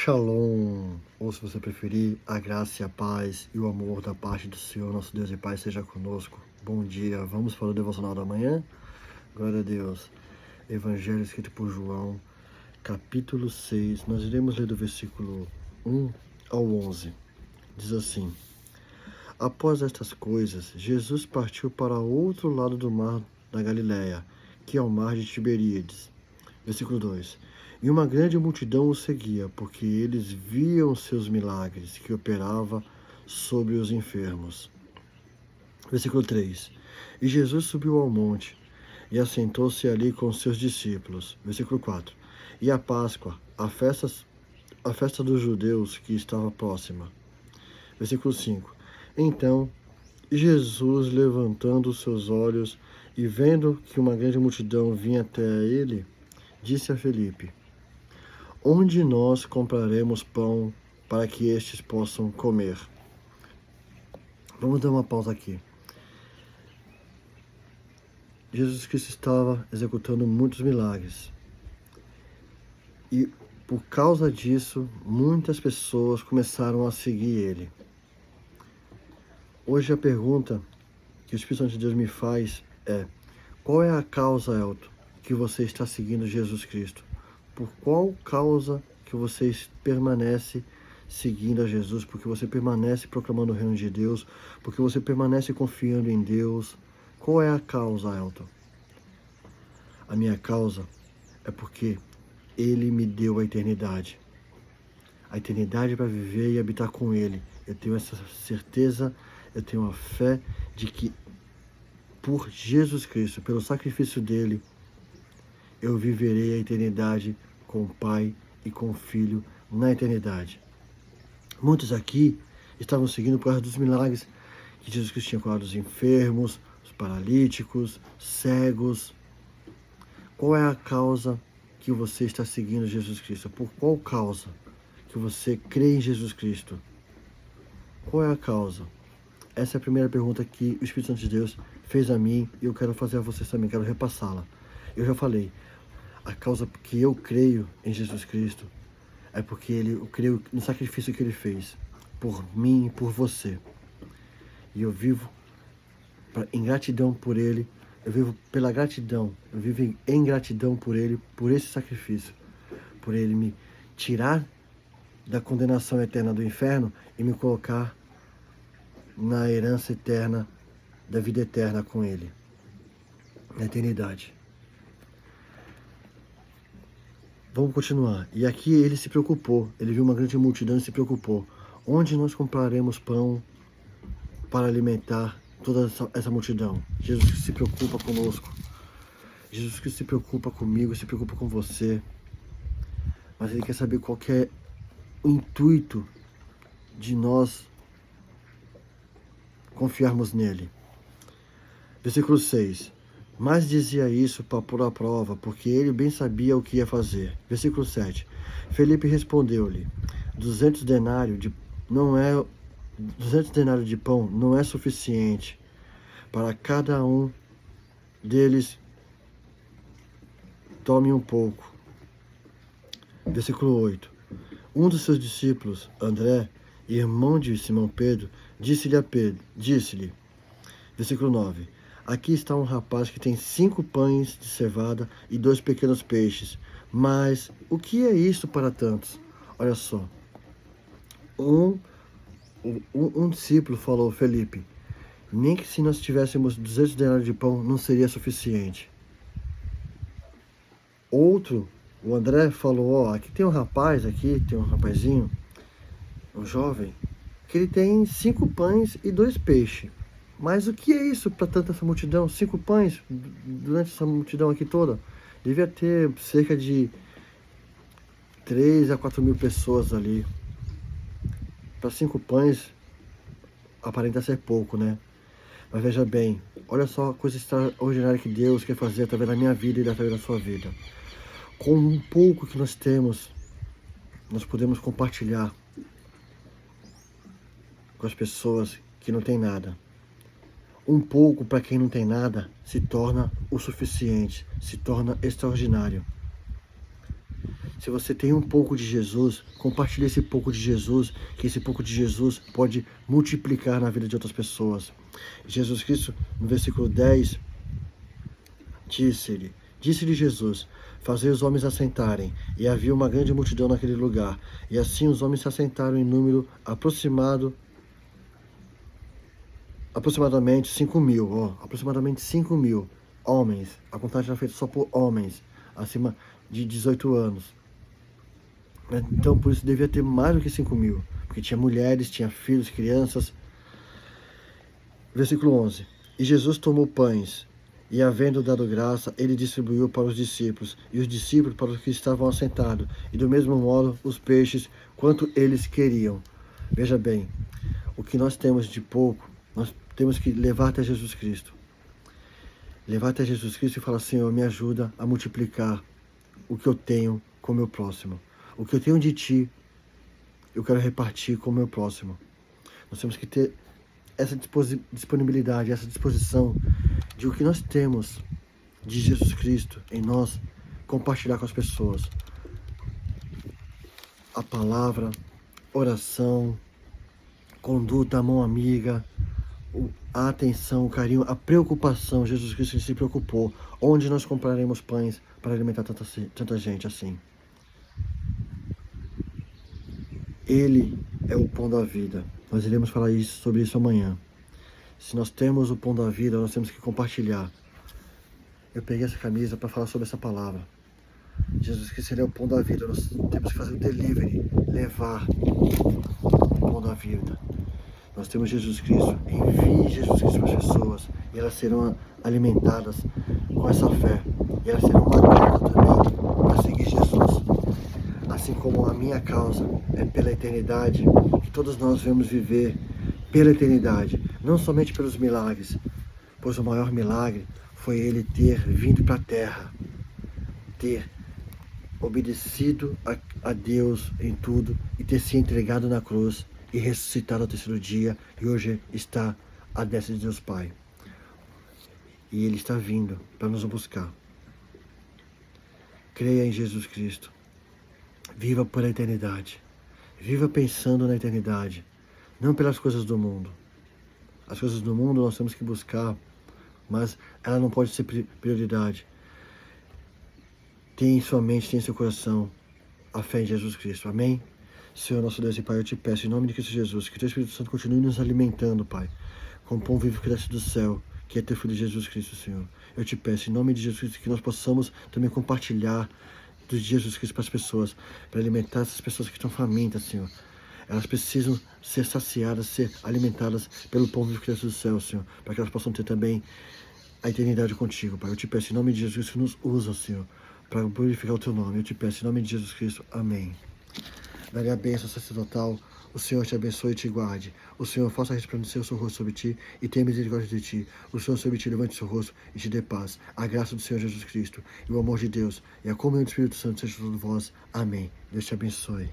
Shalom, ou se você preferir, a graça e a paz e o amor da parte do Senhor, nosso Deus e Pai, seja conosco. Bom dia, vamos para o devocional da manhã? Glória a Deus. Evangelho escrito por João, capítulo 6, nós iremos ler do versículo 1 ao 11. Diz assim: Após estas coisas, Jesus partiu para outro lado do mar da Galileia, que é o mar de Tiberíades. Versículo 2. E uma grande multidão o seguia, porque eles viam seus milagres que operava sobre os enfermos. Versículo 3. E Jesus subiu ao monte e assentou-se ali com seus discípulos. Versículo 4. E a Páscoa, a festa dos judeus que estava próxima. Versículo 5. Então, Jesus, levantando os seus olhos e vendo que uma grande multidão vinha até ele, disse a Felipe: Onde nós compraremos pão para que estes possam comer? Vamos dar uma pausa aqui. Jesus Cristo estava executando muitos milagres. E por causa disso, muitas pessoas começaram a seguir ele. Hoje a pergunta que o Espírito Santo de Deus me faz é: qual é a causa, Elton, que você está seguindo Jesus Cristo? Por qual causa que você permanece seguindo a Jesus? Porque você permanece proclamando o reino de Deus? Porque você permanece confiando em Deus? Qual é a causa, Elton? A minha causa é porque Ele me deu a eternidade. A eternidade para viver e habitar com Ele. Eu tenho essa certeza, eu tenho a fé de que por Jesus Cristo, pelo sacrifício dele, eu viverei a eternidade com o Pai e com o Filho na eternidade. Muitos aqui estavam seguindo por causa dos milagres que Jesus Cristo tinha curado os enfermos, os paralíticos, cegos. Qual é a causa que você está seguindo Jesus Cristo? Por qual causa que você crê em Jesus Cristo? Qual é a causa? Essa é a primeira pergunta que o Espírito Santo de Deus fez a mim e eu quero fazer a vocês também, quero repassá-la. Eu já falei, a causa que eu creio em Jesus Cristo é porque eu creio no sacrifício que Ele fez por mim e por você. E eu vivo em gratidão por Ele, eu vivo pela gratidão, eu vivo em gratidão por Ele, por esse sacrifício, por Ele me tirar da condenação eterna do inferno e me colocar na herança eterna, da vida eterna com Ele, na eternidade. Vamos continuar. E aqui ele se preocupou, ele viu uma grande multidão e se preocupou. Onde nós compraremos pão para alimentar toda essa multidão? Jesus se preocupa conosco. Jesus Cristo se preocupa comigo, se preocupa com você. Mas Ele quer saber qual que é o intuito de nós confiarmos nele. Versículo 6. Mas dizia isso para pôr à prova, porque ele bem sabia o que ia fazer. Versículo 7. Felipe respondeu-lhe: 200 denários de pão não é suficiente para cada um deles tome um pouco. Versículo 8. Um dos seus discípulos, André, irmão de Simão Pedro, disse-lhe, versículo 9, aqui está um rapaz que tem 5 pães de cevada e 2 pequenos peixes, mas o que é isso para tantos? Olha só, um discípulo falou, Felipe, nem que se nós tivéssemos 200 denários de pão, não seria suficiente. Outro, o André, falou, aqui tem um rapazinho, um jovem, que ele tem 5 pães e 2 peixes. Mas o que é isso para tanta essa multidão? 5 pães durante essa multidão aqui toda? Devia ter cerca de 3 a 4 mil pessoas ali. Para 5 pães, aparenta ser pouco, né? Mas veja bem, olha só a coisa extraordinária que Deus quer fazer através da minha vida e através da sua vida. Com um pouco que nós temos, nós podemos compartilhar com as pessoas que não têm nada. Um pouco para quem não tem nada se torna o suficiente, se torna extraordinário. Se você tem um pouco de Jesus, compartilhe esse pouco de Jesus, que esse pouco de Jesus pode multiplicar na vida de outras pessoas. Jesus Cristo, no versículo 10, disse-lhe Jesus: fazei os homens assentarem. E havia uma grande multidão naquele lugar. E assim os homens se assentaram em número aproximadamente 5.000. Aproximadamente 5.000 homens. A contagem era feita só por homens acima de 18 anos. Então, por isso, devia ter mais do que 5.000. Porque tinha mulheres, tinha filhos, crianças. Versículo 11. E Jesus tomou pães, e havendo dado graça, ele distribuiu para os discípulos, e os discípulos para os que estavam assentados, e do mesmo modo os peixes, quanto eles queriam. Veja bem, o que nós temos de pouco, nós temos que levar até Jesus Cristo. Levar até Jesus Cristo e falar: Senhor, me ajuda a multiplicar o que eu tenho com o meu próximo. O que eu tenho de ti, eu quero repartir com o meu próximo. Nós temos que ter essa disponibilidade, essa disposição de o que nós temos de Jesus Cristo em nós, compartilhar com as pessoas. A palavra, oração, conduta, a mão amiga, a atenção, o carinho, a preocupação. Jesus Cristo se preocupou. Onde nós compraremos pães para alimentar tanta gente assim? Ele é o pão da vida. Nós iremos falar sobre isso amanhã. Se nós temos o pão da vida, nós temos que compartilhar. Eu peguei essa camisa para falar sobre essa palavra. Jesus Cristo, ele é o pão da vida. Nós temos que fazer o delivery, levar o pão da vida. Nós temos Jesus Cristo. Envie Jesus Cristo para as pessoas e elas serão alimentadas com essa fé. E elas serão marcadas também para seguir Jesus. Assim como a minha causa é pela eternidade, que todos nós vamos viver pela eternidade, não somente pelos milagres, pois o maior milagre foi ele ter vindo para a terra, ter obedecido a Deus em tudo e ter se entregado na cruz e ressuscitado ao terceiro dia, e hoje está à destra de Deus Pai. E ele está vindo para nos buscar. Creia em Jesus Cristo. Viva por a eternidade. Viva pensando na eternidade, não pelas coisas do mundo. As coisas do mundo nós temos que buscar, mas ela não pode ser prioridade. Tenha em sua mente, tenha em seu coração a fé em Jesus Cristo. Amém? Senhor, nosso Deus e Pai, eu te peço, em nome de Cristo Jesus, que o Teu Espírito Santo continue nos alimentando, Pai, com o pão vivo que desce do céu, que é Teu Filho Jesus Cristo, Senhor. Eu te peço, em nome de Jesus Cristo, que nós possamos também compartilhar do Jesus Cristo para as pessoas, para alimentar essas pessoas que estão famintas, Senhor. Elas precisam ser saciadas, ser alimentadas pelo pão vivo que desce do céu, Senhor, para que elas possam ter também a eternidade contigo, Pai. Eu te peço, em nome de Jesus, que nos usa, Senhor, para glorificar o Teu nome. Eu te peço, em nome de Jesus Cristo. Amém. Dá-lhe a bênção sacerdotal. O Senhor te abençoe e te guarde. O Senhor faça resplandecer o seu rosto sobre ti e tenha misericórdia de ti. O Senhor sobre ti levante o seu rosto e te dê paz. A graça do Senhor Jesus Cristo e o amor de Deus e a comunhão do Espírito Santo seja sobre vós. Amém. Deus te abençoe.